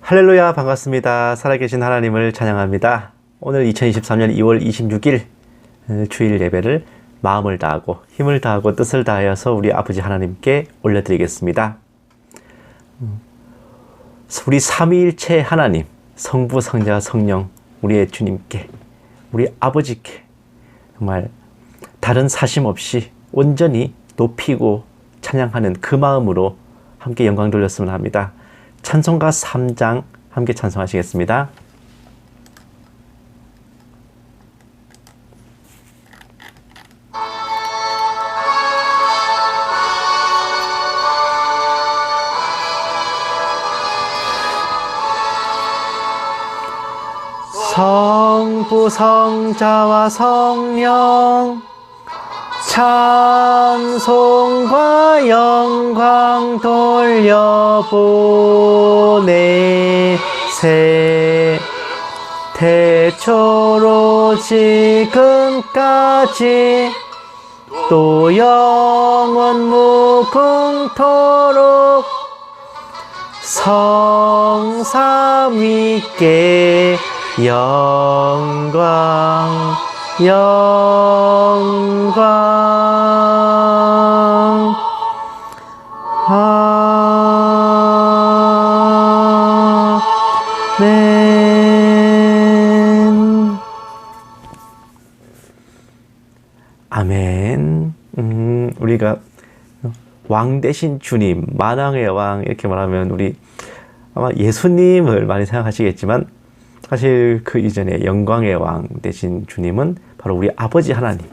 할렐루야, 반갑습니다. 살아계신 하나님을 찬양합니다. 오늘 2023년 2월 26일 주일 예배를 마음을 다하고 힘을 다하고 뜻을 다하여서 우리 아버지 하나님께 올려드리겠습니다. 우리 삼위일체 하나님, 성부, 성자, 성령, 우리의 주님께, 우리 아버지께 정말 다른 사심 없이 온전히 높이고 찬양하는 그 마음으로 함께 영광 돌렸으면 합니다. 찬송가 3장 함께 찬송하시겠습니다. 성부, 성자와 성령 찬송과 영광 돌려보내 태초로 지금까지 또 영원 무궁토록 성삼위께 영광 아멘. 아멘. 우리가 왕 대신 주님, 만왕의 왕 이렇게 말하면 우리 아마 예수님을 많이 생각하시겠지만 사실 그 이전에 영광의 왕 되신 주님은 바로 우리 아버지 하나님,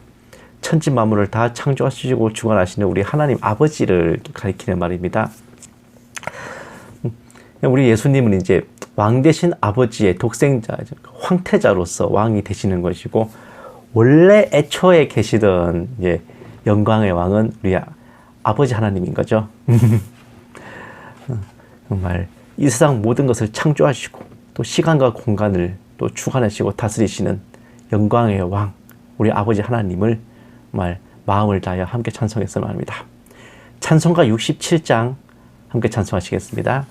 천지 만물을 다 창조하시고 주관하시는 우리 하나님 아버지를 가리키는 말입니다. 우리 예수님은 이제 왕 되신 아버지의 독생자, 황태자로서 왕이 되시는 것이고, 원래 애초에 계시던 이제 영광의 왕은 우리 아버지 하나님인 거죠. 정말 이 세상 모든 것을 창조하시고 또 시간과 공간을 또 주관하시고 다스리시는 영광의 왕, 우리 아버지 하나님을 정말 마음을 다하여 함께 찬송했으면 합니다. 찬송가 67장 함께 찬송하시겠습니다.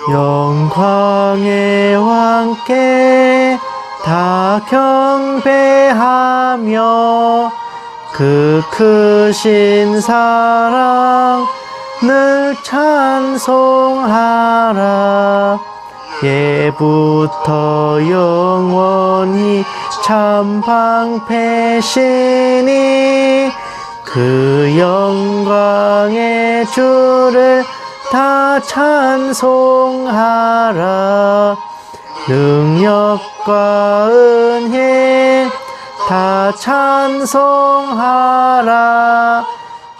영광의 왕께 다 경배하며 그 크신 사랑 늘 찬송하라. 예부터 영원히 참 방패시니 그 영광의 주를 다 찬송하라. 능력과 은혜 다 찬송하라.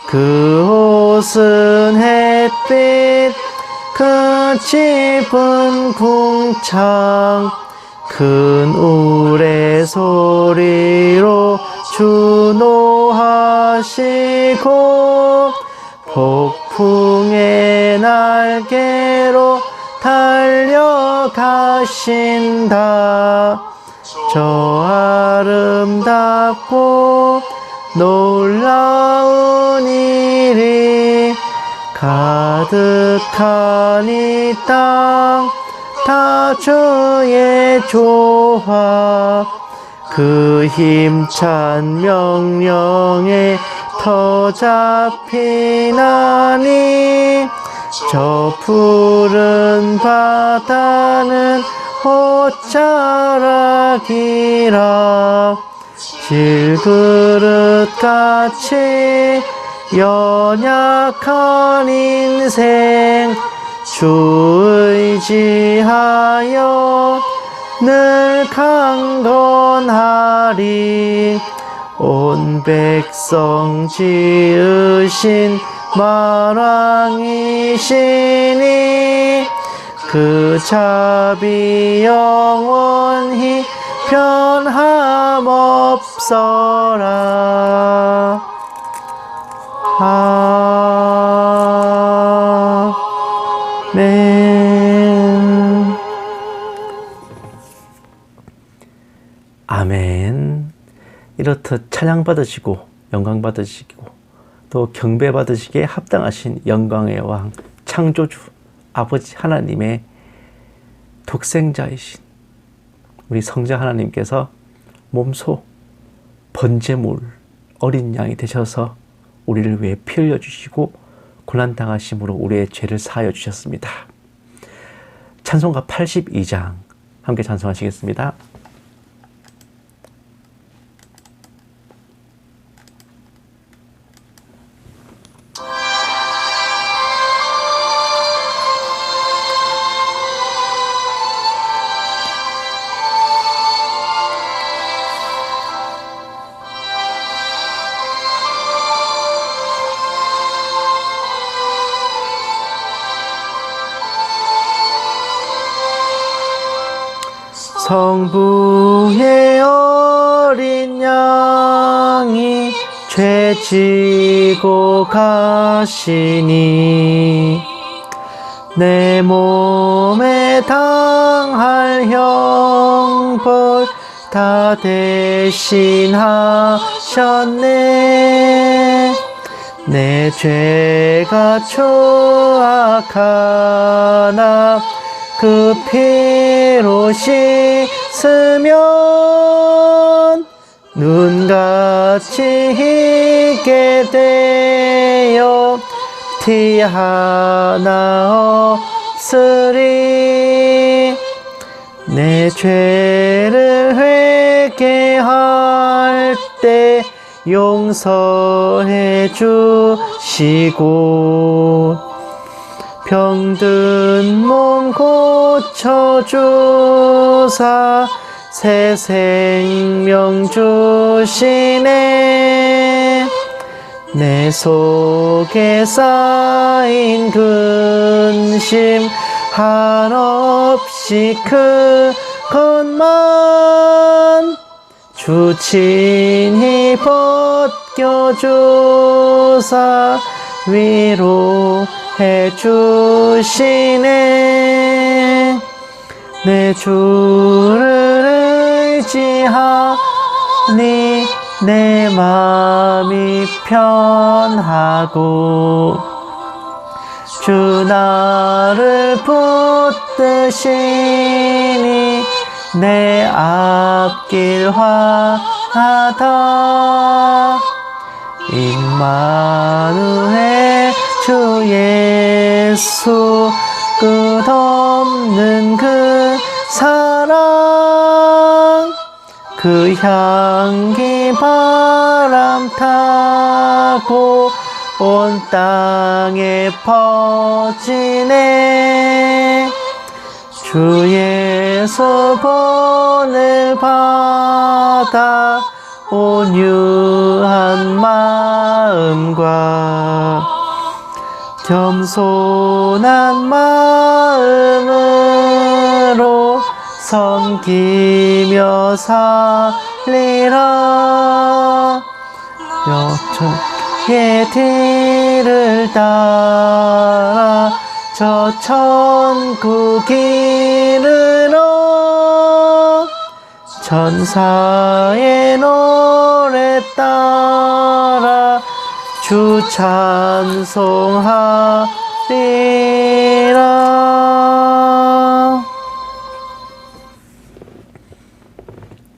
그 옷은 햇빛, 그 집은 궁창, 큰 우레소리로 주노하시고 폭풍의 날개로 달려가신다. 저 아름답고 놀라운 일이 가득한 이 땅 다 주의 조화. 그 힘찬 명령에 터 잡히나니 저 푸른 바다는 옷자락이라. 질그릇같이 연약한 인생 주 의지하여 늘 강건하리. 온 백성 지으신 만왕이시니 그 자비 영원히 변함없어라. 아멘. 이렇듯 찬양 받으시고 영광 받으시고 또 경배 받으시기에 합당하신 영광의 왕 창조주 아버지 하나님의 독생자이신 우리 성자 하나님께서 몸소 번제물 어린 양이 되셔서 우리를 위해 피 흘려주시고 고난당하심으로 우리의 죄를 사하여 주셨습니다. 찬송가 82장 함께 찬송하시겠습니다. 성부의 어린 양이 죄 지고 가시니 내 몸에 당할 형벌 다 대신하셨네. 내 죄가 추악하나 그 피로 씻으면 눈같이 희게 되어 티 하나 없으리. 내 죄를 회개할 때 용서해 주시고 병든 몸 고쳐주사 새 생명 주시네. 내 속에 쌓인 근심 한없이 그것만 주 친히 벗겨주사 위로해 주시네. 내 주를 의지하니 내 마음이 편하고 주 나를 붙드시니 내 앞길 환하다. 임마누엘 주 예수 끝없는 그 사랑 그 향기 바람 타고 온 땅에 퍼지네. 주 예수 본을 받아 온유한 마음과 겸손한 마음으로 섬기며 살리라. 여천의 뒤를 따라 저 천국 이르러 천사의 노래 따라 주 찬송하리라.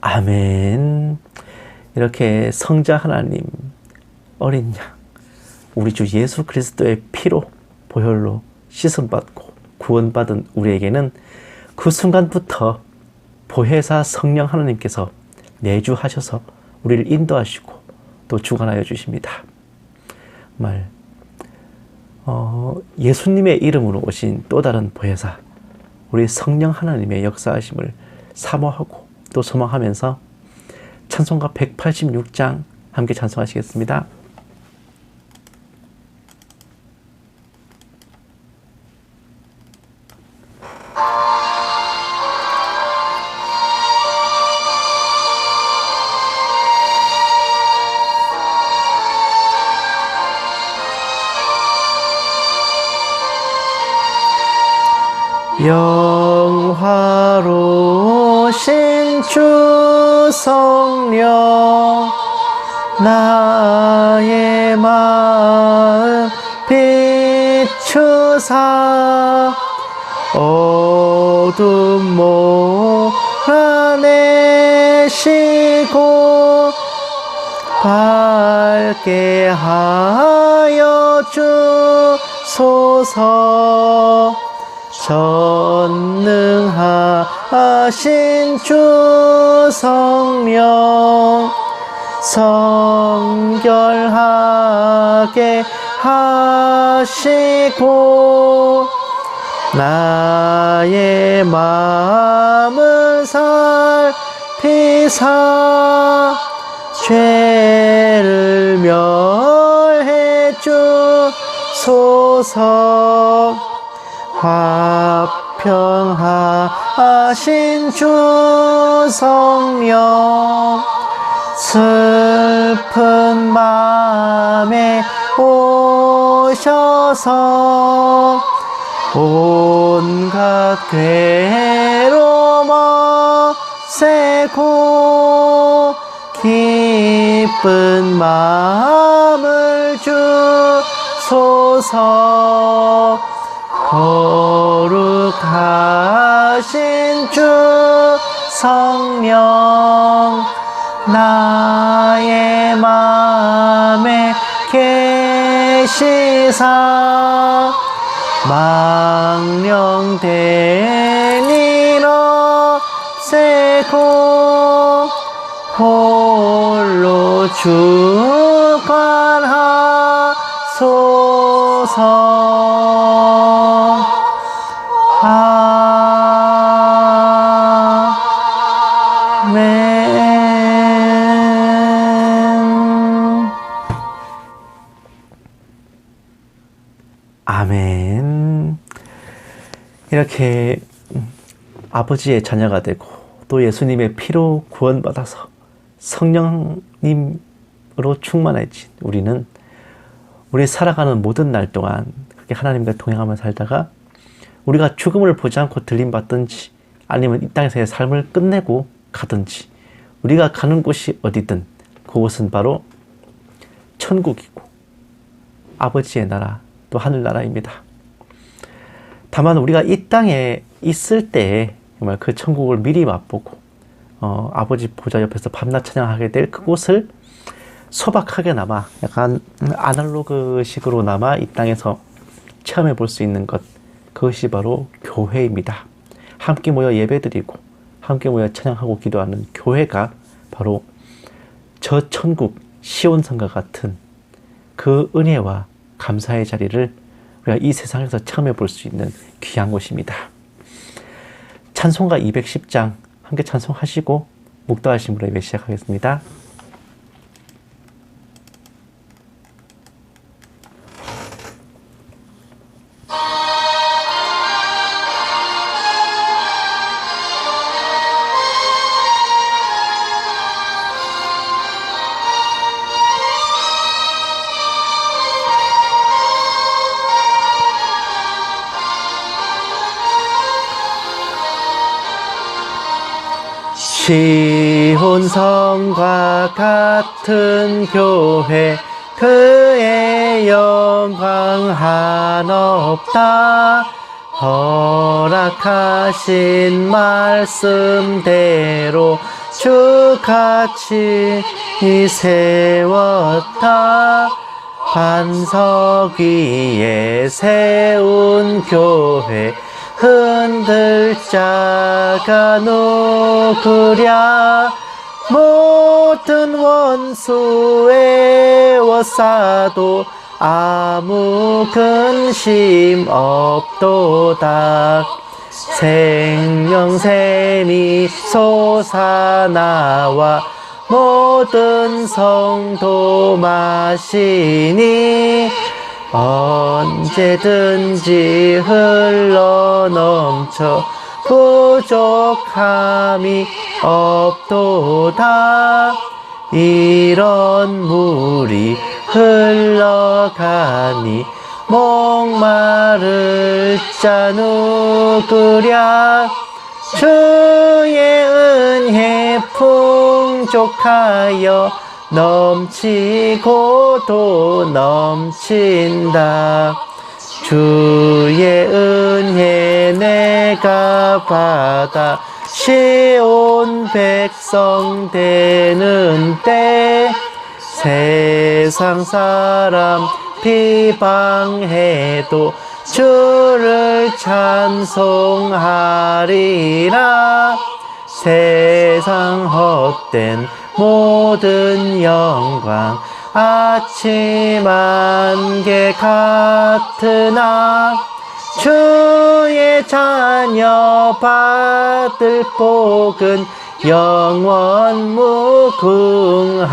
아멘. 이렇게 성자 하나님 어린 양 우리 주 예수 그리스도의 피로 보혈로 씻음받고 구원받은 우리에게는 그 순간부터 보혜사 성령 하나님께서 내주하셔서 우리를 인도하시고 또 주관하여 주십니다. 정말 예수님의 이름으로 오신 또 다른 보혜사 우리 성령 하나님의 역사하심을 사모하고 또 소망하면서 찬송가 186장 함께 찬송하시겠습니다. 영화로우신 주 성령 나의 마음 비추사 어둠 몰아내시고 밝게 하여 주소서. 전능하신 주 성령 성결하게 하시고 나의 마음을 살피사 죄를 멸해 주소서. 화평하신 주 성령 슬픈 맘에 오셔서 온갖 괴로움 없애고 기쁜 마음을 주소서. 거룩하신 주 성령 나의 맘에 계시사 망령된 일 없애고 홀로 주관하소서. 아멘. 아멘. 이렇게 아버지의 자녀가 되고 또 예수님의 피로 구원받아서 성령님으로 충만해진 우리는 우리 살아가는 모든 날 동안 그렇게 하나님과 동행하며 살다가 우리가 죽음을 보지 않고 들림받든지 아니면 이 땅에서의 삶을 끝내고 가든지 우리가 가는 곳이 어디든 그곳은 바로 천국이고 아버지의 나라 또 하늘나라입니다. 다만 우리가 이 땅에 있을 때에 정말 그 천국을 미리 맛보고 아버지 보좌 옆에서 밤낮 찬양하게 될 그곳을 소박하게나마 약간 아날로그식으로나마 이 땅에서 체험해 볼 수 있는 것, 그것이 바로 교회입니다. 함께 모여 예배드리고 함께 모여 찬양하고 기도하는 교회가 바로 저 천국 시온성과 같은 그 은혜와 감사의 자리를 우리가 이 세상에서 체험해 볼 수 있는 귀한 곳입니다. 찬송가 210장 함께 찬송하시고 묵도하심으로 예배 시작하겠습니다. 시온성과 같은 교회 그의 영광 한없다. 허락하신 말씀대로 주같이 세웠다. 반석 위에 세운 교회 흔들 자가 누구랴. 모든 원수 애워싸도 아무 근심 없도다. 생명샘이 솟아나와 모든 성도 마시니 언제든지 흘러넘쳐 부족함이 없도다. 이런 물이 흘러가니 목마를 자 누구랴 주의 은혜 풍족하여 넘치고도 넘친다. 주의 은혜 내가 받아 시온 백성 되는 때 세상 사람 비방해도 주를 찬송하리라. 세상 헛된 모든 영광 아침 안개 같으나 주의 자녀 받을 복은 영원 무궁하도다.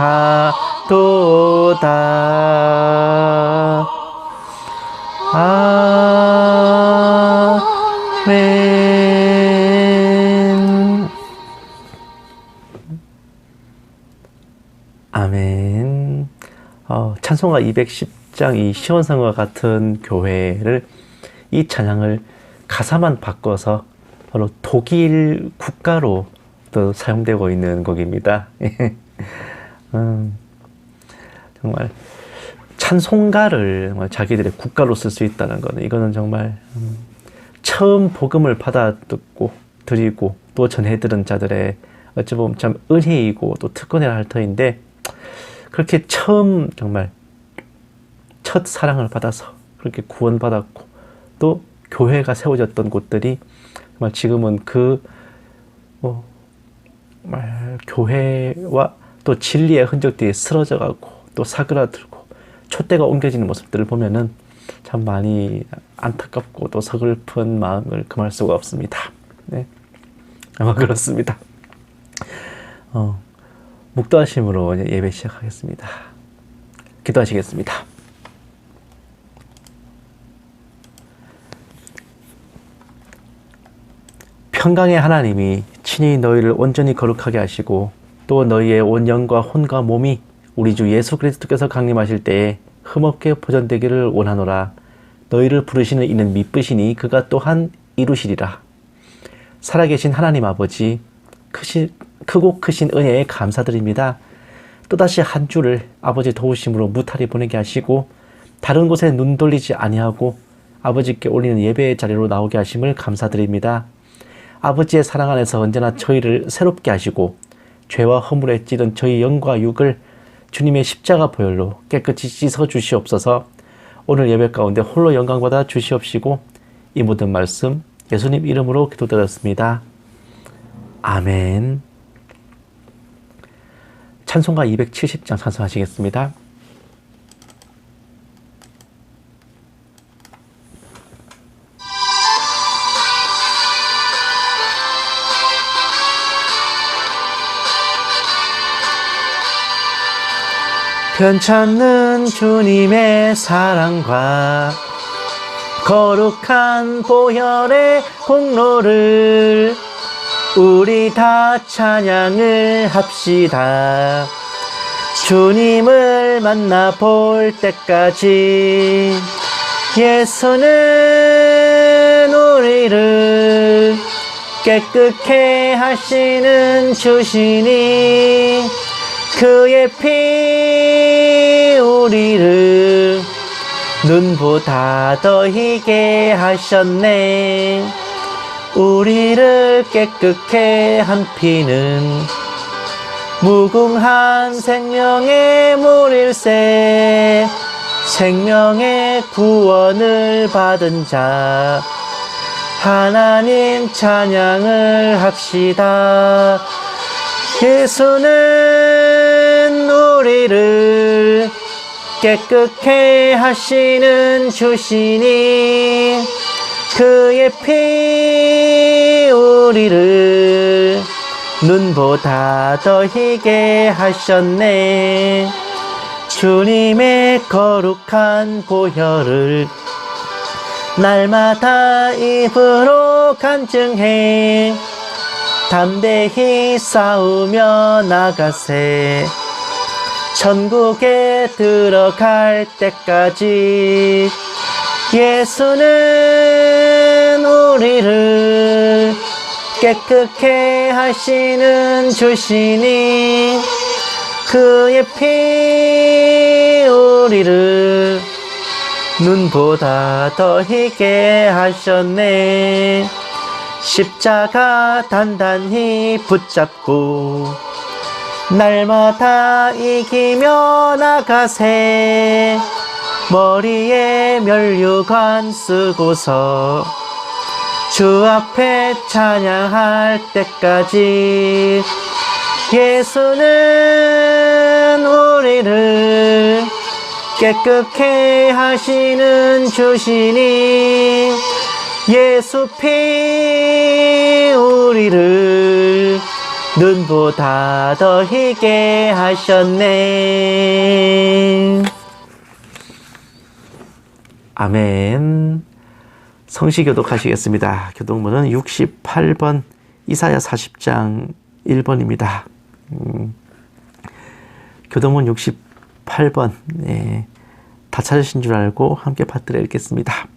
아멘. 아멘. 찬송가 210장 이 시온성과 같은 교회를 이 찬양을 가사만 바꿔서 바로 독일 국가로 또 사용되고 있는 곡입니다. 정말 찬송가를 정말 자기들의 국가로 쓸 수 있다는 것은 이거는 정말 처음 복음을 받아 듣고 드리고 또 전해들은 자들의 어찌 보면 참 은혜이고 또 특권이라 할 터인데 그렇게 처음 정말 첫 사랑을 받아서 그렇게 구원받았고 또 교회가 세워졌던 곳들이 정말 지금은 그 교회와 또 진리의 흔적들이 쓰러져 가고 또 사그라들고 촛대가 옮겨지는 모습들을 보면은 참 많이 안타깝고 또 서글픈 마음을 금할 수가 없습니다. 네. 아마 그렇습니다. 묵도하심으로 예배 시작하겠습니다. 기도하시겠습니다. 평강의 하나님이 친히 너희를 온전히 거룩하게 하시고 또 너희의 온 영과 혼과 몸이 우리 주 예수 그리스도께서 강림하실 때에 흠없게 보존되기를 원하노라. 너희를 부르시는 이는 미쁘시니 그가 또한 이루시리라. 살아계신 하나님 아버지, 크고 크신 은혜에 감사드립니다. 또다시 한 주를 아버지 도우심으로 무탈히 보내게 하시고 다른 곳에 눈 돌리지 아니하고 아버지께 올리는 예배의 자리로 나오게 하심을 감사드립니다. 아버지의 사랑 안에서 언제나 저희를 새롭게 하시고 죄와 허물에 찌든 저희 영과 육을 주님의 십자가 보혈로 깨끗이 씻어 주시옵소서. 오늘 예배 가운데 홀로 영광받아 주시옵시고 이 모든 말씀 예수님 이름으로 기도드렸습니다. 아멘. 찬송가 270장 찬송하시겠습니다. 편찮는 주님의 사랑과 거룩한 보혈의 공로를 우리 다 찬양을 합시다. 주님을 만나볼 때까지 예수는 우리를 깨끗게 하시는 주시니 그의 피 우리를 눈보다 더 희게 하셨네. 우리를 깨끗게 한 피는 무궁한 생명의 물일세. 생명의 구원을 받은 자 하나님 찬양을 합시다. 예수는 우리를 깨끗게 하시는 주시니 그의 피 우리를 눈보다 더 희게 하셨네. 주님의 거룩한 보혈을 날마다 입으로 간증해 담대히 싸우며 나가세. 천국에 들어갈 때까지 예수는 우리를 깨끗게 하시는 주시니 그의 피 우리를 눈보다 더 희게 하셨네. 십자가 단단히 붙잡고 날마다 이기며 나가세. 머리에 면류관 쓰고서 주 앞에 찬양할 때까지 예수는 우리를 깨끗게 하시는 주시니 예수 피 우리를 눈보다 더 희게 하셨네. 아멘. 성시 교독하시겠습니다. 교독문은 68번 이사야 40장 1번입니다. 교독문 68번 다 찾으신 줄 알고 함께 받들어 읽겠습니다.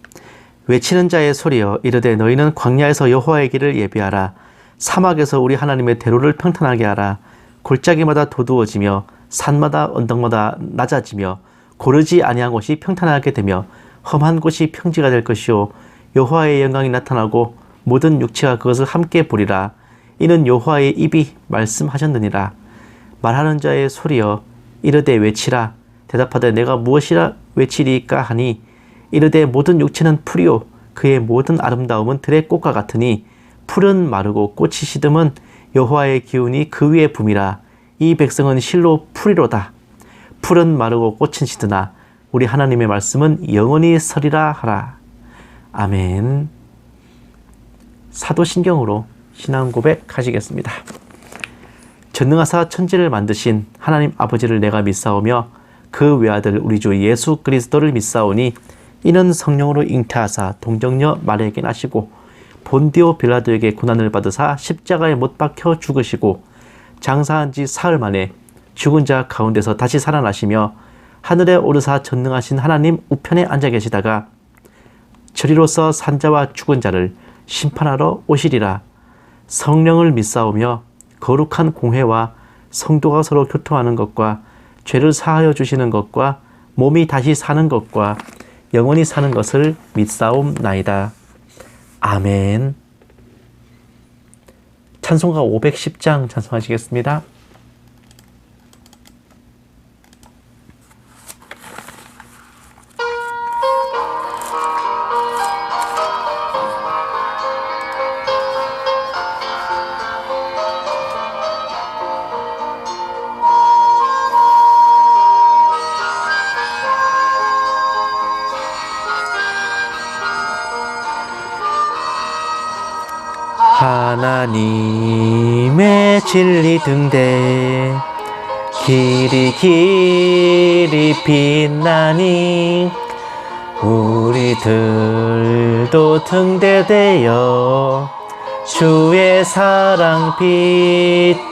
외치는 자의 소리여 이르되 너희는 광야에서 여호와의 길을 예비하라. 사막에서 우리 하나님의 대로를 평탄하게 하라. 골짜기마다 도두어지며 산마다 언덕마다 낮아지며 고르지 아니한 곳이 평탄하게 되며 험한 곳이 평지가 될 것이요 여호와의 영광이 나타나고 모든 육체가 그것을 함께 보리라. 이는 여호와의 입이 말씀하셨느니라. 말하는 자의 소리여 이르되 외치라. 대답하되 내가 무엇이라 외치리까 하니 이르되 모든 육체는 풀이요 그의 모든 아름다움은 들의 꽃과 같으니 풀은 마르고 꽃이 시듬은 여호와의 기운이 그 위에 붐이라. 이 백성은 실로 풀이로다. 풀은 마르고 꽃은 시드나 우리 하나님의 말씀은 영원히 서리라 하라. 아멘. 사도신경으로 신앙 고백하시겠습니다. 전능하사 천지를 만드신 하나님 아버지를 내가 믿사오며 그 외아들 우리 주 예수 그리스도를 믿사오니 이는 성령으로 잉태하사 동정녀 마리아에게 나시고 본디오 빌라도에게 고난을 받으사 십자가에 못 박혀 죽으시고 장사한 지 사흘 만에 죽은 자 가운데서 다시 살아나시며 하늘에 오르사 전능하신 하나님 우편에 앉아 계시다가 저리로서 산자와 죽은 자를 심판하러 오시리라. 성령을 믿사오며 거룩한 공회와 성도가 서로 교통하는 것과 죄를 사하여 주시는 것과 몸이 다시 사는 것과 영원히 사는 것을 믿사옵나이다. 아멘. 찬송가 510장 찬송하시겠습니다. 하나님의 진리 등대 길이 빛나니 우리들도 등대되어 주의 사랑 비추세.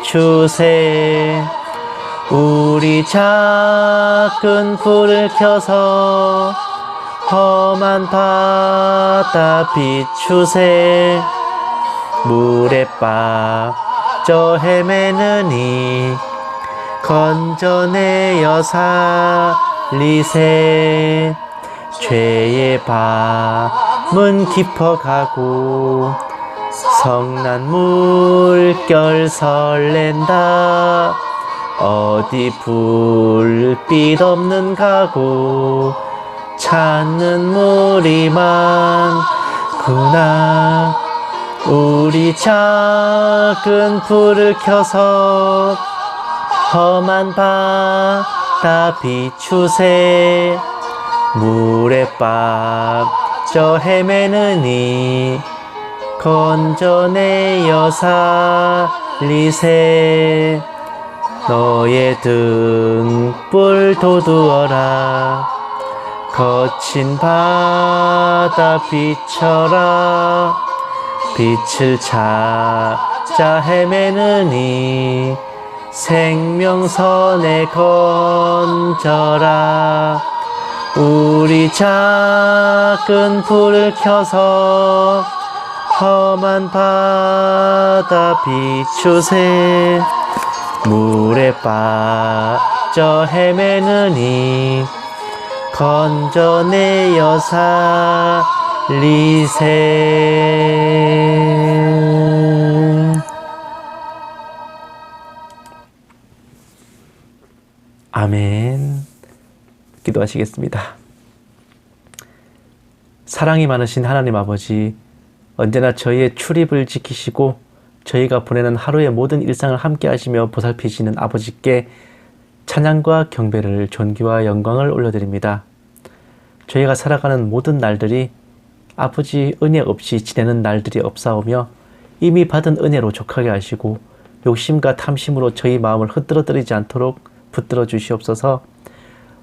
우리 작은 불을 켜서 험한 바다 비추세. 물에 빠져 헤매느니 건져내어 살리세. 죄의 밤은 깊어가고 성난 물결 설렌다. 어디 불빛 없는 가고 찾는 물이 많구나. 우리 작은 불을 켜서 험한 바다 비추세. 물에 빠져 헤매느니 건져내어 살리세. 너의 등불 도두어라. 거친 바다 비춰라. 빛을 찾아 헤매느니 생명선에 건져라. 우리 작은 불을 켜서 험한 바다 비추세. 물에 빠져 헤매느니 건져내어 살리세. 아멘. 기도하시겠습니다. 사랑이 많으신 하나님 아버지, 언제나 저희의 출입을 지키시고 저희가 보내는 하루의 모든 일상을 함께 하시며 보살피시는 아버지께 찬양과 경배를, 존귀와 영광을 올려드립니다. 저희가 살아가는 모든 날들이 아버지 은혜 없이 지내는 날들이 없사오며 이미 받은 은혜로 족하게 하시고 욕심과 탐심으로 저희 마음을 흔들어뜨리지 않도록 붙들어 주시옵소서.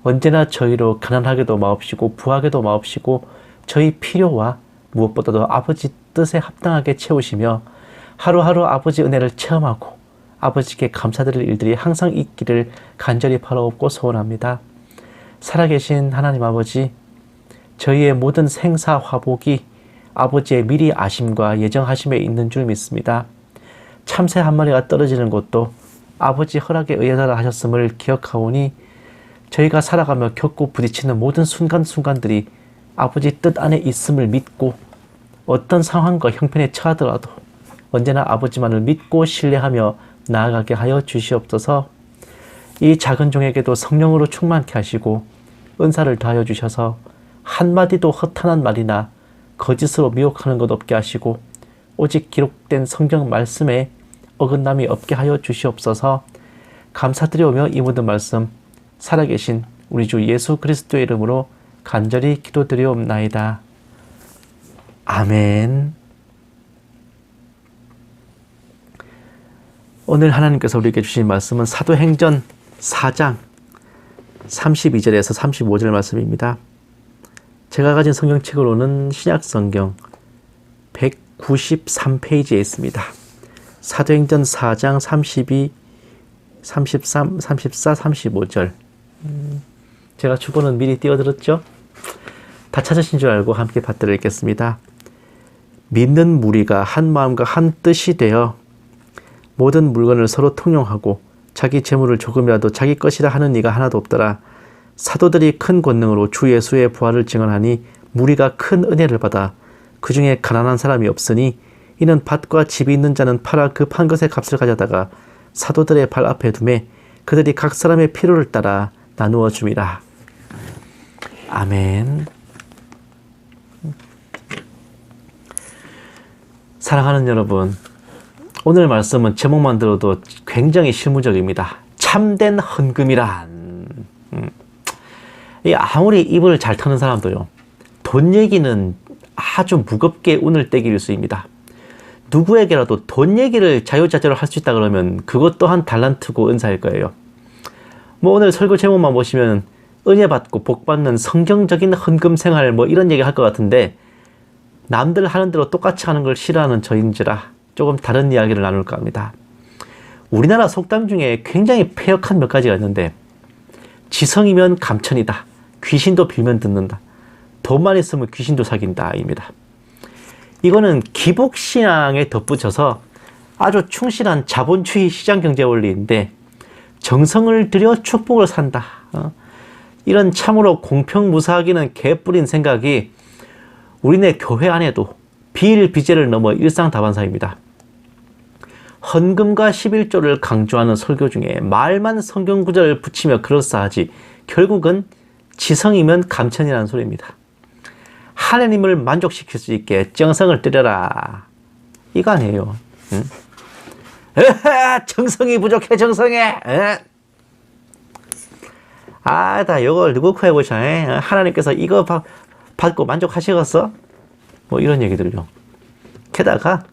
언제나 저희로 가난하게도 마옵시고 부하게도 마옵시고 저희 필요와 무엇보다도 아버지 뜻에 합당하게 채우시며 하루하루 아버지 은혜를 체험하고 아버지께 감사드릴 일들이 항상 있기를 간절히 바라옵고 소원합니다. 살아계신 하나님 아버지, 저희의 모든 생사화복이 아버지의 미리 아심과 예정하심에 있는 줄 믿습니다. 참새 한 마리가 떨어지는 것도 아버지 허락에 의해서 하셨음을 기억하오니 저희가 살아가며 겪고 부딪히는 모든 순간순간들이 아버지 뜻 안에 있음을 믿고 어떤 상황과 형편에 처하더라도 언제나 아버지만을 믿고 신뢰하며 나아가게 하여 주시옵소서. 이 작은 종에게도 성령으로 충만케 하시고 은사를 더하여 주셔서 한마디도 허탄한 말이나 거짓으로 미혹하는 것 없게 하시고 오직 기록된 성경 말씀에 어긋남이 없게 하여 주시옵소서. 감사드리오며 이 모든 말씀 살아계신 우리 주 예수 그리스도의 이름으로 간절히 기도드리옵나이다. 아멘. 오늘 하나님께서 우리에게 주신 말씀은 사도행전 4장 32절에서 35절 말씀입니다. 제가 가진 성경책으로는 신약성경 193페이지에 있습니다. 사도행전 4장 32, 33, 34, 35절. 제가 주보는 미리 띄워드렸죠? 다 찾으신 줄 알고 함께 받들어 읽겠습니다. 믿는 무리가 한 마음과 한 뜻이 되어 모든 물건을 서로 통용하고 자기 재물을 조금이라도 자기 것이라 하는 이가 하나도 없더라. 사도들이 큰 권능으로 주 예수의 부활을 증언하니 무리가 큰 은혜를 받아 그 중에 가난한 사람이 없으니 이는 밭과 집이 있는 자는 팔아 그 판 것의 값을 가져다가 사도들의 발 앞에 두매 그들이 각 사람의 필요를 따라 나누어 줌이라. 아멘. 사랑하는 여러분, 오늘 말씀은 제목만 들어도 굉장히 실무적입니다. 참된 헌금이란. 아무리 입을 잘 터는 사람도요, 돈 얘기는 아주 무겁게 운을 떼기 일쑤입니다. 누구에게라도 돈 얘기를 자유자재로 할 수 있다 그러면 그것 또한 달란트고 은사일 거예요. 오늘 설교 제목만 보시면 은혜 받고 복 받는 성경적인 헌금 생활 이런 얘기 할 것 같은데, 남들 하는 대로 똑같이 하는 걸 싫어하는 저인지라 조금 다른 이야기를 나눌까 합니다. 우리나라 속담 중에 굉장히 폐역한 몇 가지가 있는데, 지성이면 감천이다, 귀신도 빌면 듣는다, 돈만 있으면 귀신도 사귄다 입니다. 이거는 기복신앙에 덧붙여서 아주 충실한 자본주의 시장경제 원리인데, 정성을 들여 축복을 산다, 이런 참으로 공평무사하기는 개뿌린 생각이 우리네 교회 안에도 비일비재를 넘어 일상다반사입니다. 헌금과 11조를 강조하는 설교 중에 말만 성경구절을 붙이며 그럴싸하지 결국은 지성이면 감천이라는 소리입니다. 하나님을 만족시킬 수 있게 정성을 들여라, 이거 아니에요. 응? 정성이 부족해, 정성에. 다 이걸 누구 코 해보셔. 하나님께서 이거 받고 만족하시겠어? 이런 얘기들요. 게다가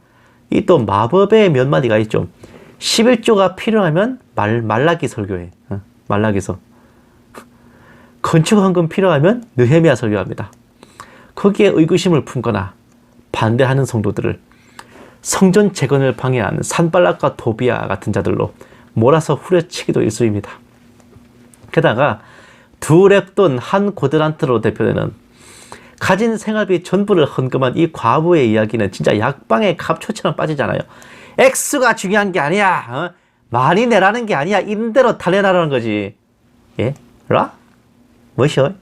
이 또 마법의 몇 마디가 있죠. 11조가 필요하면 말라기 설교해. 말라기서. 건축헌금 필요하면 느헤미야 설교합니다. 거기에 의구심을 품거나 반대하는 성도들을 성전 재건을 방해하는 산발락과 도비아 같은 자들로 몰아서 후려치기도 일쑤입니다. 게다가 두 랩돈 한 고드란트로 대표되는 가진 생활비 전부를 헌금한 이 과부의 이야기는 진짜 약방의 갑초처럼 빠지잖아요. 액수가 중요한 게 아니야. 많이 내라는 게 아니야. 있는 대로 달래라는 거지. 예? 라? 뭐시여?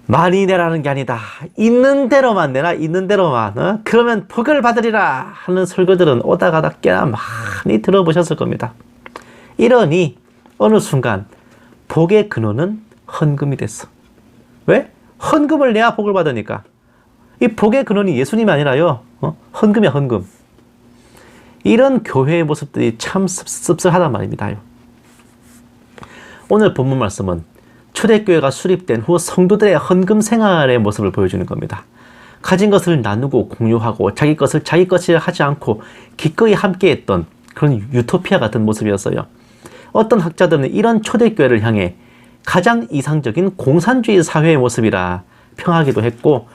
많이 내라는 게 아니다. 있는 대로만 내라. 있는 대로만. 그러면 복을 받으리라 하는 설교들은 오다 가다 꽤나 많이 들어보셨을 겁니다. 이러니 어느 순간 복의 근원은 헌금이 됐어. 왜? 헌금을 내야 복을 받으니까. 이 복의 근원이 예수님이 아니라요. 헌금이야, 헌금. 이런 교회의 모습들이 참 씁쓸하단 말입니다. 오늘 본문 말씀은 초대교회가 수립된 후 성도들의 헌금 생활의 모습을 보여주는 겁니다. 가진 것을 나누고 공유하고 자기 것을 자기 것이 하지 않고 기꺼이 함께했던 그런 유토피아 같은 모습이었어요. 어떤 학자들은 이런 초대교회를 향해 가장 이상적인 공산주의 사회의 모습이라 평하기도 했고,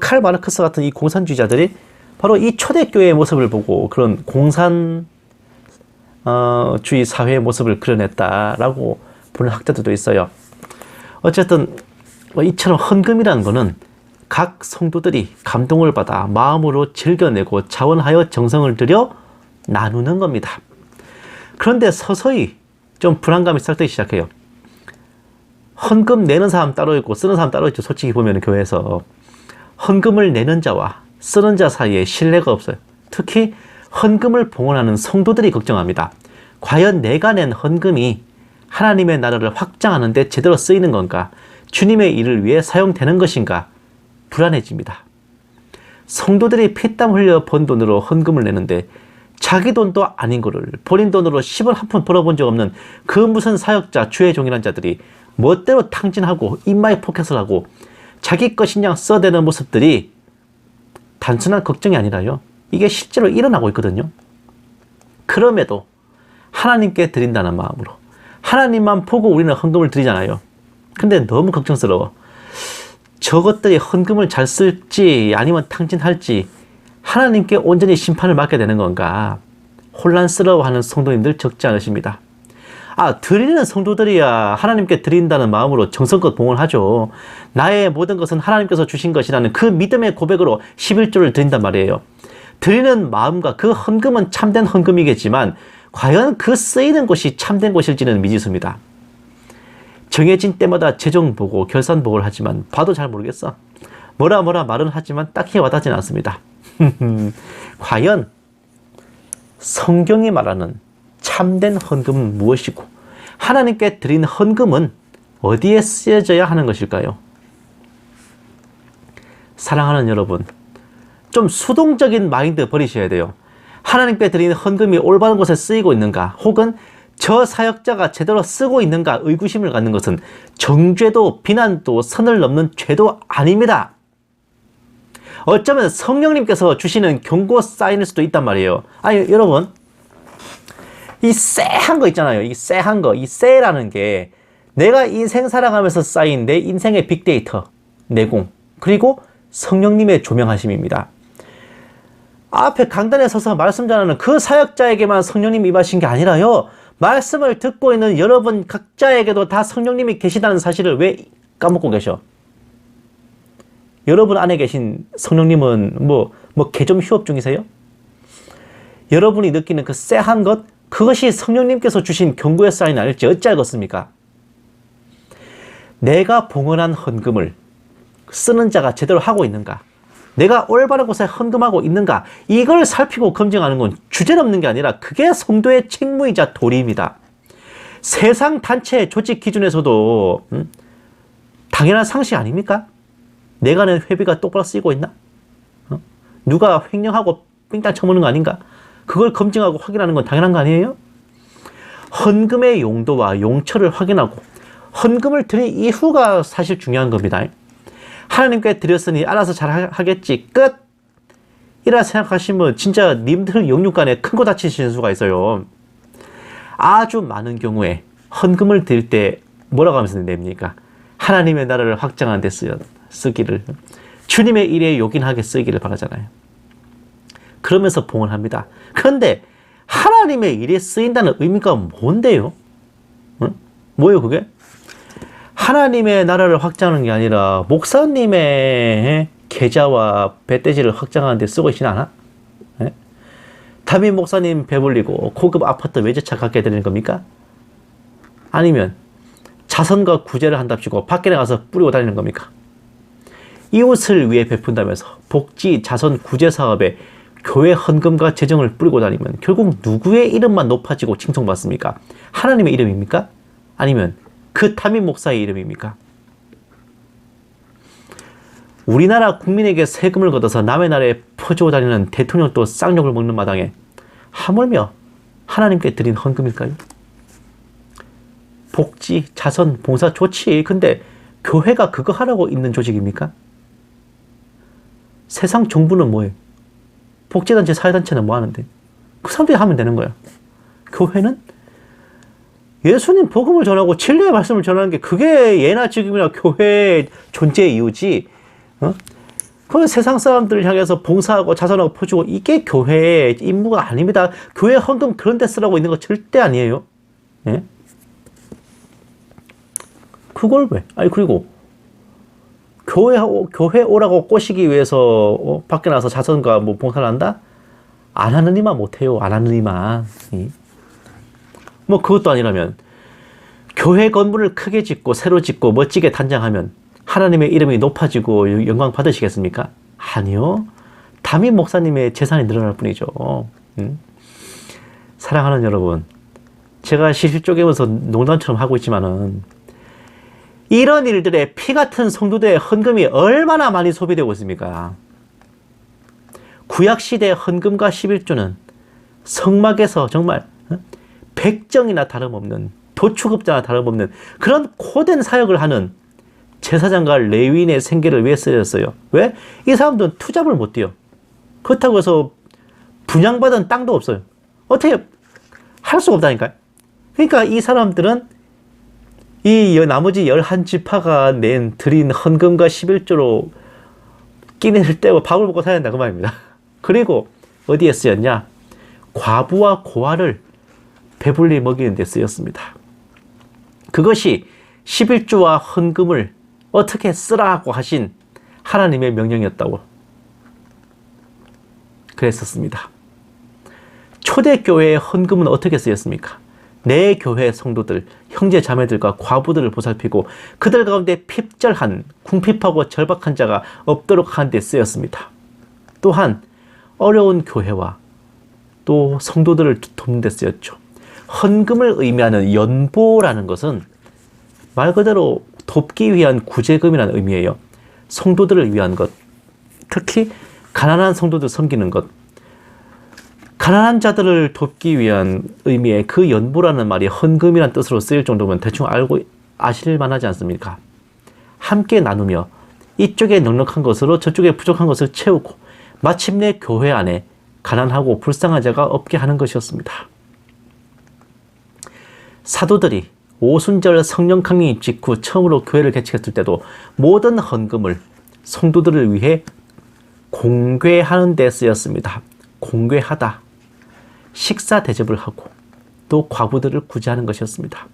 칼 마르크스 같은 이 공산주의자들이 바로 이 초대교회의 모습을 보고 그런 공산주의 사회의 모습을 그려냈다라고 보는 학자들도 있어요. 어쨌든 이처럼 헌금이라는 것은 각 성도들이 감동을 받아 마음으로 즐겨내고 자원하여 정성을 들여 나누는 겁니다. 그런데 서서히 좀 불안감이 시작되기 시작해요. 헌금 내는 사람 따로 있고 쓰는 사람 따로 있죠. 솔직히 보면 교회에서 헌금을 내는 자와 쓰는 자 사이에 신뢰가 없어요. 특히 헌금을 봉헌하는 성도들이 걱정합니다. 과연 내가 낸 헌금이 하나님의 나라를 확장하는 데 제대로 쓰이는 건가? 주님의 일을 위해 사용되는 것인가? 불안해집니다. 성도들이 피땀 흘려 번 돈으로 헌금을 내는데 자기 돈도 아닌 거를 본인 돈으로 10원 한 푼 벌어본 적 없는 그 무슨 사역자, 주의 종이란 자들이 멋대로 탕진하고 입마에 포켓을 하고 자기 것인 양 써대는 모습들이 단순한 걱정이 아니라요. 이게 실제로 일어나고 있거든요. 그럼에도 하나님께 드린다는 마음으로 하나님만 보고 우리는 헌금을 드리잖아요. 근데 너무 걱정스러워. 저것들이 헌금을 잘 쓸지 아니면 탕진할지 하나님께 온전히 심판을 맡게 되는 건가 혼란스러워하는 성도님들 적지 않으십니다. 드리는 성도들이야 하나님께 드린다는 마음으로 정성껏 봉헌하죠. 나의 모든 것은 하나님께서 주신 것이라는 그 믿음의 고백으로 11조를 드린단 말이에요. 드리는 마음과 그 헌금은 참된 헌금이겠지만 과연 그 쓰이는 곳이 참된 곳일지는 미지수입니다. 정해진 때마다 재정 보고 결산 보고를 하지만 봐도 잘 모르겠어. 뭐라 말은 하지만 딱히 와닿지는 않습니다. 과연 성경이 말하는 참된 헌금은 무엇이고 하나님께 드린 헌금은 어디에 쓰여져야 하는 것일까요? 사랑하는 여러분, 좀 수동적인 마인드 버리셔야 돼요. 하나님께 드린 헌금이 올바른 곳에 쓰이고 있는가 혹은 저 사역자가 제대로 쓰고 있는가 의구심을 갖는 것은 정죄도 비난도 선을 넘는 죄도 아닙니다. 어쩌면 성령님께서 주시는 경고 사인일 수도 있단 말이에요. 여러분, 이 쎄한 거 있잖아요. 이 쎄한 거, 이 쎄라는 게 내가 인생 살아가면서 쌓인 내 인생의 빅데이터, 내공, 그리고 성령님의 조명하심입니다. 앞에 강단에 서서 말씀 전하는 그 사역자에게만 성령님이 임하신 게 아니라요. 말씀을 듣고 있는 여러분 각자에게도 다 성령님이 계시다는 사실을 왜 까먹고 계셔? 여러분 안에 계신 성령님은 개 좀 휴업 중이세요? 여러분이 느끼는 그 쎄한 것, 그것이 성령님께서 주신 경고의 사인 아닐지 어찌 알겠습니까? 내가 봉헌한 헌금을 쓰는 자가 제대로 하고 있는가? 내가 올바른 곳에 헌금하고 있는가? 이걸 살피고 검증하는 건 주제넘는 게 아니라 그게 성도의 책무이자 도리입니다. 세상 단체 조직 기준에서도 당연한 상식 아닙니까? 내가 낸 회비가 똑바로 쓰이고 있나? 누가 횡령하고 삥땅 쳐먹는 거 아닌가? 그걸 검증하고 확인하는 건 당연한 거 아니에요? 헌금의 용도와 용처를 확인하고 헌금을 드린 이후가 사실 중요한 겁니다. 하나님께 드렸으니 알아서 잘 하겠지 끝! 이라 생각하시면 진짜 님들 영육간에 큰 거 다치시는 수가 있어요. 아주 많은 경우에 헌금을 드릴 때 뭐라고 하면서 냅니까? 하나님의 나라를 확장하는 데 쓰기를, 주님의 일에 요긴하게 쓰기를 바라잖아요. 그러면서 봉헌합니다. 그런데 하나님의 일에 쓰인다는 의미가 뭔데요? 뭐예요 그게? 하나님의 나라를 확장하는 게 아니라 목사님의 계좌와 배떼지를 확장하는 데 쓰고 있진 않아? 예? 담임 목사님 배불리고 고급 아파트 외제차 갖게 되는 겁니까? 아니면 자선과 구제를 한답시고 밖에 나가서 뿌리고 다니는 겁니까? 이웃을 위해 베푼다면서 복지, 자선, 구제 사업에 교회 헌금과 재정을 뿌리고 다니면 결국 누구의 이름만 높아지고 칭송받습니까? 하나님의 이름입니까? 아니면 그 담임 목사의 이름입니까? 우리나라 국민에게 세금을 걷어서 남의 나라에 퍼주고 다니는 대통령도 쌍욕을 먹는 마당에 하물며 하나님께 드린 헌금일까요? 복지, 자선, 봉사 좋지. 근데 교회가 그거 하라고 있는 조직입니까? 세상 정부는 뭐예요? 복지단체, 사회단체는 뭐 하는데? 그 사람들이 하면 되는 거야. 교회는 예수님 복음을 전하고 진리의 말씀을 전하는 게 그게 예나 지금이나 교회의 존재의 이유지. 그건 세상 사람들을 향해서 봉사하고 자선하고 퍼주고 이게 교회의 임무가 아닙니다. 교회 헌금 그런 데 쓰라고 있는 거 절대 아니에요. 예? 그걸 왜? 아니 그리고 교회 오라고 꼬시기 위해서 밖에 나서 자선과 뭐 봉사를 한다? 안 하는 이만 못해요. 안 하는 이만. 뭐 그것도 아니라면 교회 건물을 크게 짓고 새로 짓고 멋지게 단장하면 하나님의 이름이 높아지고 영광 받으시겠습니까? 아니요. 담임 목사님의 재산이 늘어날 뿐이죠. 사랑하는 여러분, 제가 실실 쪼개면서 농담처럼 하고 있지만은 이런 일들에 피 같은 성도들의 헌금이 얼마나 많이 소비되고 있습니까? 구약시대 헌금과 11조는 성막에서 정말 백정이나 다름없는 도축업자나 다름없는 그런 고된 사역을 하는 제사장과 레위인의 생계를 위해 쓰였어요. 왜? 이 사람들은 투잡을 못 뛰어. 그렇다고 해서 분양받은 땅도 없어요. 어떻게 할 수가 없다니까요. 그러니까 이 사람들은 이 나머지 11지파가 드린 헌금과 11조로 끼니를 떼고 밥을 먹고 살아야 된다 그 말입니다. 그리고 어디에 쓰였냐? 과부와 고아를 배불리 먹이는 데 쓰였습니다. 그것이 11조와 헌금을 어떻게 쓰라고 하신 하나님의 명령이었다고 그랬었습니다. 초대교회의 헌금은 어떻게 쓰였습니까? 내 교회 성도들, 형제 자매들과 과부들을 보살피고 그들 가운데 핍절한, 궁핍하고 절박한 자가 없도록 하는 데 쓰였습니다. 또한 어려운 교회와 또 성도들을 돕는 데 쓰였죠. 헌금을 의미하는 연보라는 것은 말 그대로 돕기 위한 구제금이라는 의미예요. 성도들을 위한 것, 특히 가난한 성도들 섬기는 것, 가난한 자들을 돕기 위한 의미의 그 연보라는 말이 헌금이란 뜻으로 쓰일 정도면 대충 아실 만하지 않습니까? 함께 나누며 이쪽에 넉넉한 것으로 저쪽에 부족한 것을 채우고 마침내 교회 안에 가난하고 불쌍한 자가 없게 하는 것이었습니다. 사도들이 오순절 성령 강림 직후 처음으로 교회를 개척했을 때도 모든 헌금을 성도들을 위해 공궤하는 데 쓰였습니다. 공궤하다. 식사 대접을 하고 또 과부들을 구제하는 것이었습니다.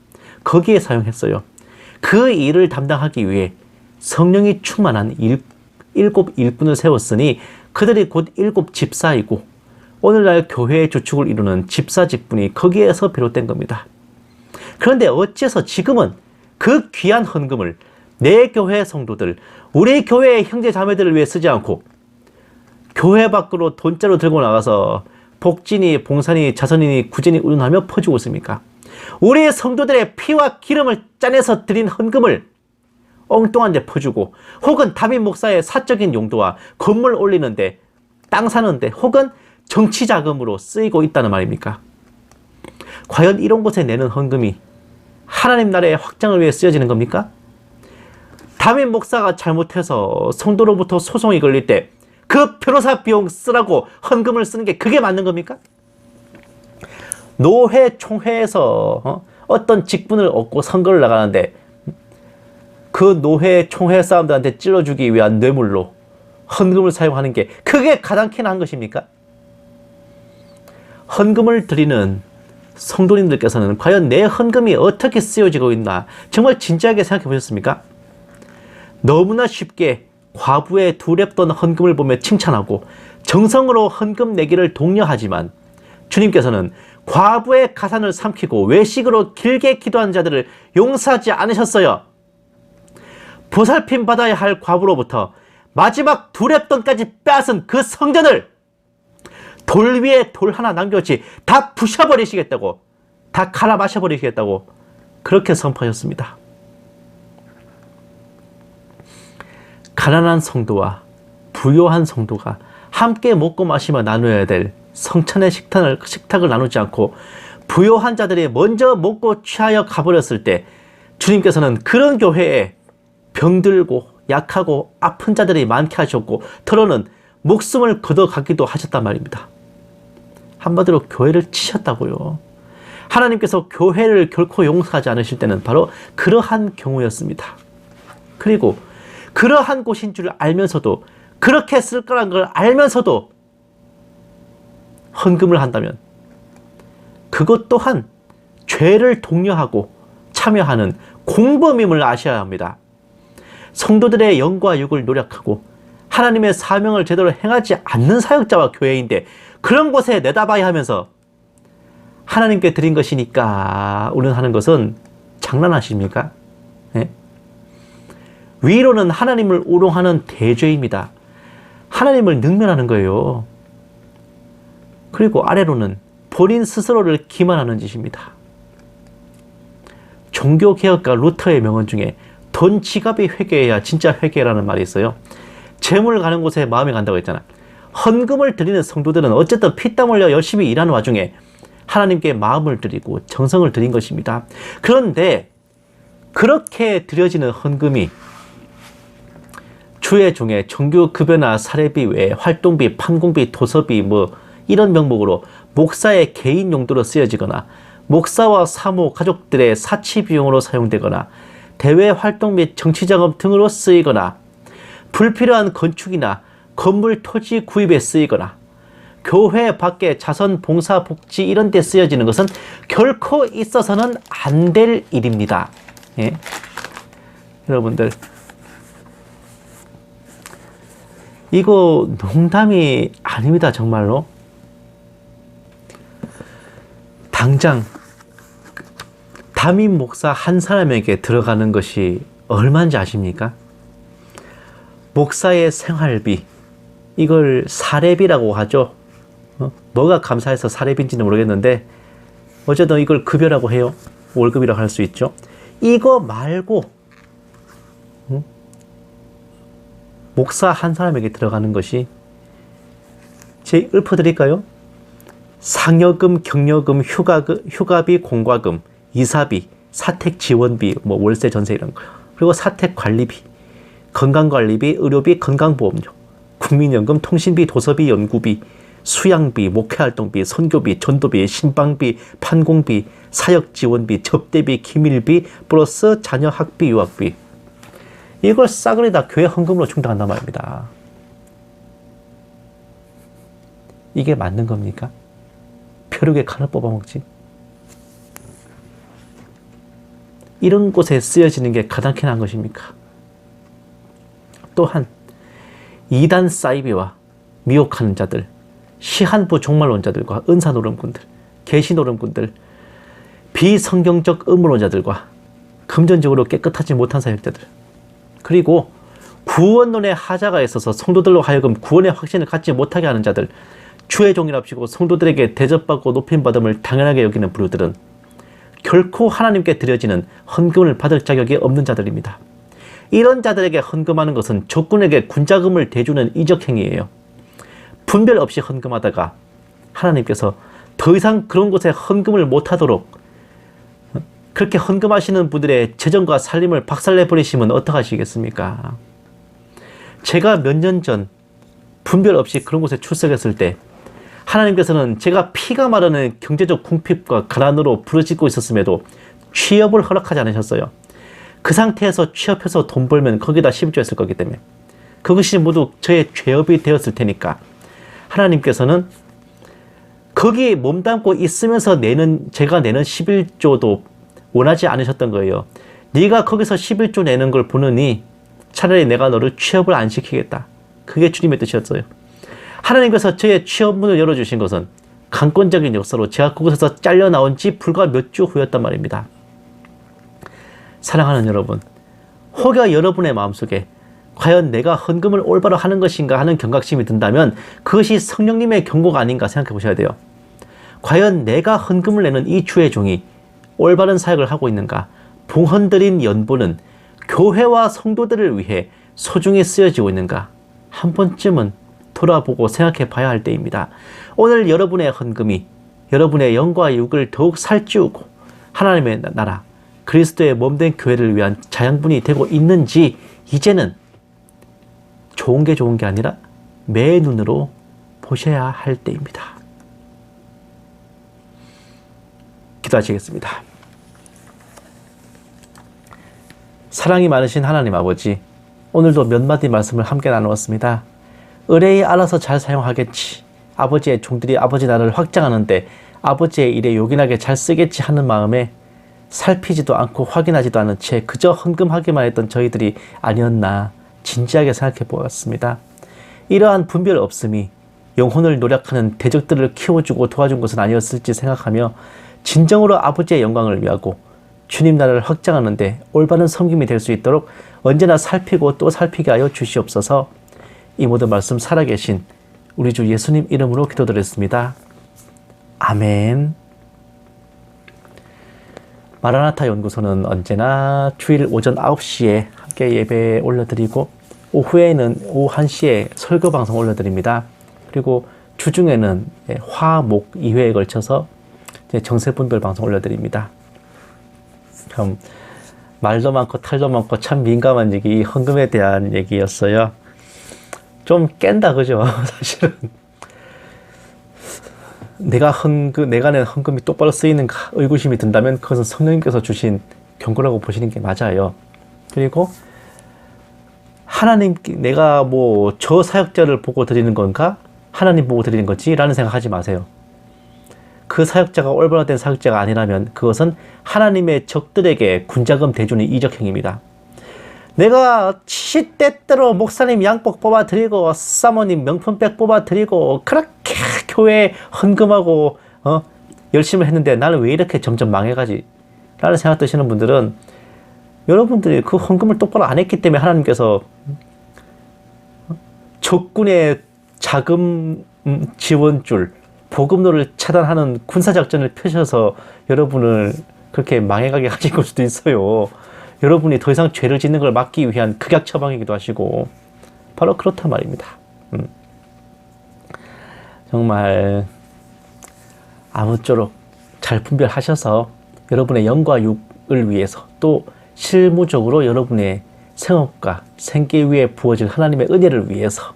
거기에 사용했어요. 그 일을 담당하기 위해 성령이 충만한 일곱 일꾼을 세웠으니 그들이 곧 7 집사이고 오늘날 교회의 주축을 이루는 집사 직분이 거기에서 비롯된 겁니다. 그런데 어째서 지금은 그 귀한 헌금을 내 교회 성도들, 우리 교회의 형제 자매들을 위해 쓰지 않고 교회 밖으로 돈자루 들고 나가서 복지니 봉사니 자선이니 구제니 운운하며 퍼주고 있습니까? 우리 성도들의 피와 기름을 짜내서 드린 헌금을 엉뚱한 데 퍼주고 혹은 담임 목사의 사적인 용도와 건물 올리는데 땅 사는데 혹은 정치 자금으로 쓰이고 있다는 말입니까? 과연 이런 곳에 내는 헌금이 하나님 나라의 확장을 위해 쓰여지는 겁니까? 담임 목사가 잘못해서 성도로부터 소송이 걸릴 때 그 변호사 비용 쓰라고 헌금을 쓰는 게 그게 맞는 겁니까? 노회 총회에서 어떤 직분을 얻고 선거를 나가는데 그 노회 총회 사람들한테 찔러주기 위한 뇌물로 헌금을 사용하는 게 그게 가당키나 한 것입니까? 헌금을 드리는 성도님들께서는 과연 내 헌금이 어떻게 쓰여지고 있나 정말 진지하게 생각해 보셨습니까? 너무나 쉽게 과부의 두 랩돈 헌금을 보며 칭찬하고 정성으로 헌금 내기를 독려하지만 주님께서는 과부의 가산을 삼키고 외식으로 길게 기도한 자들을 용서하지 않으셨어요. 보살핌 받아야 할 과부로부터 마지막 두 랩돈까지 빼앗은 그 성전을 돌 위에 돌 하나 남겨놓지 다 부셔버리시겠다고, 다 갈아 마셔버리시겠다고 그렇게 선포하셨습니다. 가난한 성도와 부요한 성도가 함께 먹고 마시며 나누어야 될 성찬의 식탁을 나누지 않고 부요한 자들이 먼저 먹고 취하여 가버렸을 때 주님께서는 그런 교회에 병들고 약하고 아픈 자들이 많게 하셨고 더러는 목숨을 걷어가기도 하셨단 말입니다. 한마디로 교회를 치셨다고요. 하나님께서 교회를 결코 용서하지 않으실 때는 바로 그러한 경우였습니다. 그리고 그러한 곳인 줄 알면서도, 그렇게 쓸 거란 걸 알면서도 헌금을 한다면 그것 또한 죄를 독려하고 참여하는 공범임을 아셔야 합니다. 성도들의 영과 육을 노력하고 하나님의 사명을 제대로 행하지 않는 사역자와 교회인데 그런 곳에 내다봐야 하면서 하나님께 드린 것이니까 우려하는 것은 장난하십니까? 네? 위로는 하나님을 우롱하는 대죄입니다. 하나님을 능멸하는 거예요. 그리고 아래로는 본인 스스로를 기만하는 짓입니다. 종교개혁가 루터의 명언 중에 돈 지갑이 회개해야 진짜 회개라는 말이 있어요. 재물 가는 곳에 마음이 간다고 했잖아. 헌금을 드리는 성도들은 어쨌든 피땀 흘려 열심히 일하는 와중에 하나님께 마음을 드리고 정성을 드린 것입니다. 그런데 그렇게 드려지는 헌금이 주의 중에 정규급여나 사례비 외에 활동비, 판공비, 도서비 이런 명목으로 목사의 개인 용도로 쓰여지거나 목사와 사모, 가족들의 사치 비용으로 사용되거나 대외 활동 및 정치작업 등으로 쓰이거나 불필요한 건축이나 건물 토지 구입에 쓰이거나 교회 밖에 자선 봉사 복지 이런 데 쓰여지는 것은 결코 있어서는 안 될 일입니다. 예? 여러분들 이거 농담이 아닙니다. 정말로. 당장 담임 목사 한 사람에게 들어가는 것이 얼마인지 아십니까? 목사의 생활비, 이걸 사례비라고 하죠. 뭐가 감사해서 사례비인지는 모르겠는데 어쨌든 이걸 급여라고 해요. 월급이라고 할 수 있죠. 이거 말고 목사 한 사람에게 들어가는 것이, 제 읊어드릴까요? 상여금, 격려금, 휴가비, 공과금, 이사비, 사택지원비, 월세, 전세 이런 거, 그리고 사택관리비, 건강관리비, 의료비, 건강보험료, 국민연금, 통신비, 도서비, 연구비, 수양비, 목회활동비, 선교비, 전도비, 신방비, 판공비, 사역지원비, 접대비, 기밀비, 플러스 자녀 학비, 유학비, 이걸 싸그리 다 교회 헌금으로 충당한단 말입니다. 이게 맞는 겁니까? 벼룩에 칼을 뽑아먹지? 이런 곳에 쓰여지는 게 가당키 난 것입니까? 또한 이단 사이비와 미혹하는 자들, 시한부 종말론자들과 은사노름꾼들, 계시노름꾼들, 비성경적 음모론자들과 금전적으로 깨끗하지 못한 사역자들, 그리고 구원론의 하자가 있어서 성도들로 하여금 구원의 확신을 갖지 못하게 하는 자들, 주의 종이랍시고 성도들에게 대접받고 높임받음을 당연하게 여기는 부류들은 결코 하나님께 드려지는 헌금을 받을 자격이 없는 자들입니다. 이런 자들에게 헌금하는 것은 적군에게 군자금을 대주는 이적행위예요. 분별 없이 헌금하다가 하나님께서 더 이상 그런 곳에 헌금을 못하도록 그렇게 헌금하시는 분들의 재정과 살림을 박살내버리시면 어떡하시겠습니까? 제가 몇 년 전 분별 없이 그런 곳에 출석했을 때 하나님께서는 제가 피가 마르는 경제적 궁핍과 가난으로 부르짖고 있었음에도 취업을 허락하지 않으셨어요. 그 상태에서 취업해서 돈 벌면 거기다 11조했을 거기 때문에 그것이 모두 저의 죄업이 되었을 테니까 하나님께서는 거기에 몸담고 있으면서 제가 내는 11조도 원하지 않으셨던 거예요. 네가 거기서 11조 내는 걸 보느니 차라리 내가 너를 취업을 안 시키겠다. 그게 주님의 뜻이었어요. 하나님께서 저의 취업문을 열어주신 것은 강권적인 역사로 제가 그곳에서 잘려나온 지 불과 몇 주 후였단 말입니다. 사랑하는 여러분, 혹여 여러분의 마음속에 과연 내가 헌금을 올바로 하는 것인가 하는 경각심이 든다면 그것이 성령님의 경고가 아닌가 생각해 보셔야 돼요. 과연 내가 헌금을 내는 이 주의 종이 올바른 사역을 하고 있는가? 봉헌드린 연보는 교회와 성도들을 위해 소중히 쓰여지고 있는가? 한 번쯤은 돌아보고 생각해 봐야 할 때입니다. 오늘 여러분의 헌금이 여러분의 영과 육을 더욱 살찌우고 하나님의 나라, 그리스도의 몸된 교회를 위한 자양분이 되고 있는지 이제는 좋은 게 아니라 매 눈으로 보셔야 할 때입니다. 기도하시겠습니다. 사랑이 많으신 하나님 아버지, 오늘도 몇 마디 말씀을 함께 나누었습니다. 의뢰이 알아서 잘 사용하겠지, 아버지의 종들이 아버지 나라를 확장하는데 아버지의 일에 요긴하게 잘 쓰겠지 하는 마음에 살피지도 않고 확인하지도 않은 채 그저 헌금하기만 했던 저희들이 아니었나 진지하게 생각해 보았습니다. 이러한 분별 없음이 영혼을 노력하는 대적들을 키워주고 도와준 것은 아니었을지 생각하며 진정으로 아버지의 영광을 위하고 주님 나라를 확장하는데 올바른 섬김이 될 수 있도록 언제나 살피고 또 살피게 하여 주시옵소서. 이 모든 말씀 살아계신 우리 주 예수님 이름으로 기도드렸습니다. 아멘. 마라나타 연구소는 언제나 주일 오전 9시에 함께 예배 올려드리고 오후에는 오후 1시에 설교 방송 올려드립니다. 그리고 주중에는 화, 목 2회에 걸쳐서 정세분별 방송 올려드립니다. 참 말도 많고 탈도 많고 참 민감한 얘기, 헌금에 대한 얘기였어요. 좀 깬다, 그죠? 사실은 내가 낸 헌금이 똑바로 쓰이는가 의구심이 든다면 그것은 성령님께서 주신 경고라고 보시는 게 맞아요. 그리고 하나님, 내가 뭐 저 사역자를 보고 드리는 건가? 하나님 보고 드리는 거지? 라는 생각하지 마세요. 그 사역자가 올바로 된 사역자가 아니라면 그것은 하나님의 적들에게 군자금 대주는 이적 행위입니다. 내가 시때때로 목사님 양복 뽑아드리고 사모님 명품백 뽑아드리고 그렇게 교회에 헌금하고 열심히 했는데 나는 왜 이렇게 점점 망해가지? 라는 생각 드시는 분들은 여러분들이 그 헌금을 똑바로 안 했기 때문에 하나님께서 적군의 자금 지원줄, 보급로를 차단하는 군사작전을 펴셔서 여러분을 그렇게 망해가게 하신 걸 수도 있어요. 여러분이 더 이상 죄를 짓는 걸 막기 위한 극약 처방이기도 하시고 바로 그렇단 말입니다. 정말 아무쪼록 잘 분별하셔서 여러분의 영과 육을 위해서 또 실무적으로 여러분의 생업과 생계 위에 부어질 하나님의 은혜를 위해서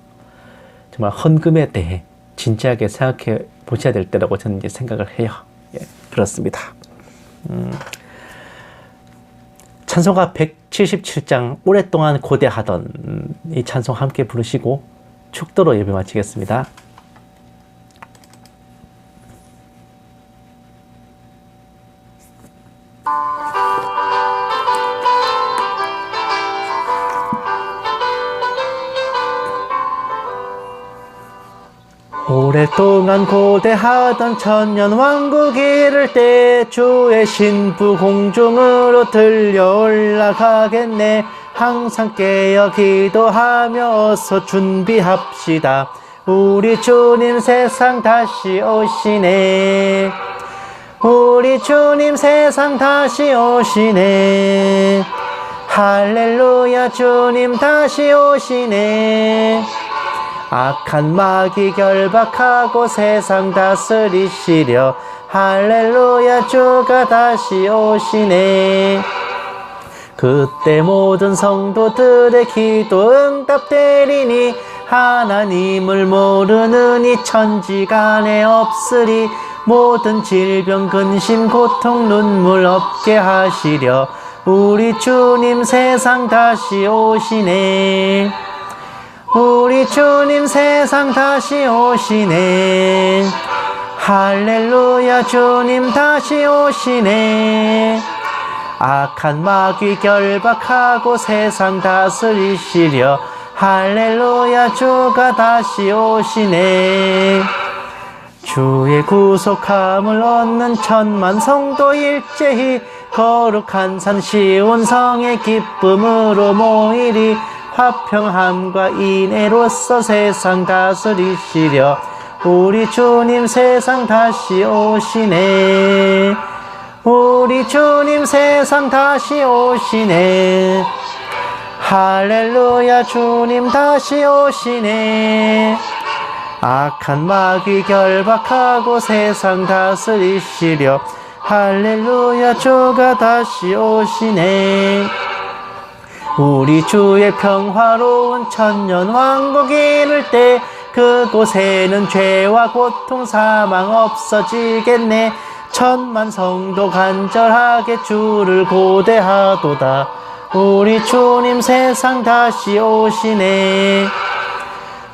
정말 헌금에 대해 진지하게 생각해 보셔야 될 때라고 저는 이제 생각을 해요. 예, 그렇습니다. 찬송가 177장 오랫동안 고대하던 이 찬송 함께 부르시고 축도로 예배 마치겠습니다. 오랫동안 고대하던 천년왕국 이를 때 주의 신부 공중으로 들려 올라가겠네. 항상 깨어 기도하며 어서 준비합시다. 우리 주님 세상 다시 오시네. 우리 주님 세상 다시 오시네. 할렐루야, 주님 다시 오시네. 악한 마귀 결박하고 세상 다스리시려. 할렐루야, 주가 다시 오시네. 그때 모든 성도들의 기도 응답되리니 하나님을 모르는 이 천지간에 없으리. 모든 질병 근심 고통 눈물 없게 하시려. 우리 주님 세상 다시 오시네. 우리 주님 세상 다시 오시네. 할렐루야 주님 다시 오시네. 악한 마귀 결박하고 세상 다스리시려 할렐루야 주가 다시 오시네. 주의 구속함을 얻는 천만 성도 일제히 거룩한 산 시온성의 기쁨으로 모이리. 화평함과 인애로서 세상 다스리시려 우리 주님 세상 다시 오시네. 우리 주님 세상 다시 오시네. 할렐루야 주님 다시 오시네. 악한 마귀 결박하고 세상 다스리시려 할렐루야 주가 다시 오시네. 우리 주의 평화로운 천년 왕국이 이를 때 그곳에는 죄와 고통 사망 없어지겠네. 천만 성도 간절하게 주를 고대하도다. 우리 주님 세상 다시 오시네.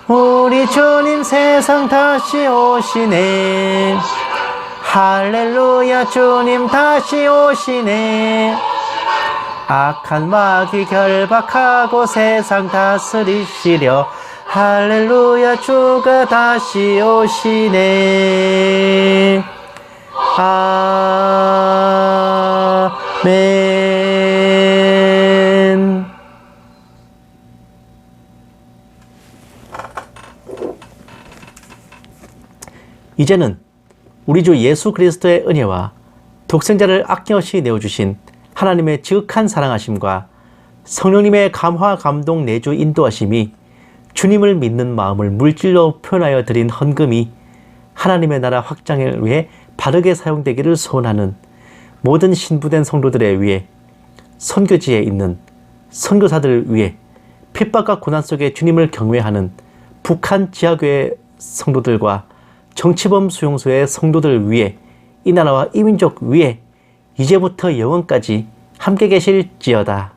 우리 주님 세상 다시 오시네. 할렐루야 주님 다시 오시네. 악한 마귀 결박하고 세상 다스리시려 할렐루야 주가 다시 오시네. 아멘. 이제는 우리 주 예수 그리스도의 은혜와 독생자를 아낌없이 내어주신 하나님의 지극한 사랑하심과 성령님의 감화 감동 내주 인도하심이 주님을 믿는 마음을 물질로 표현하여 드린 헌금이 하나님의 나라 확장을 위해 바르게 사용되기를 소원하는 모든 신부된 성도들에 위해, 선교지에 있는 선교사들을 위해, 핍박과 고난 속에 주님을 경외하는 북한 지하교회 성도들과 정치범 수용소의 성도들을 위해, 이 나라와 이 민족 위에 이제부터 영원까지 함께 계실지어다.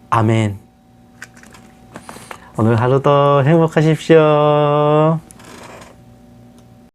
아멘. 오늘 하루도 행복하십시오.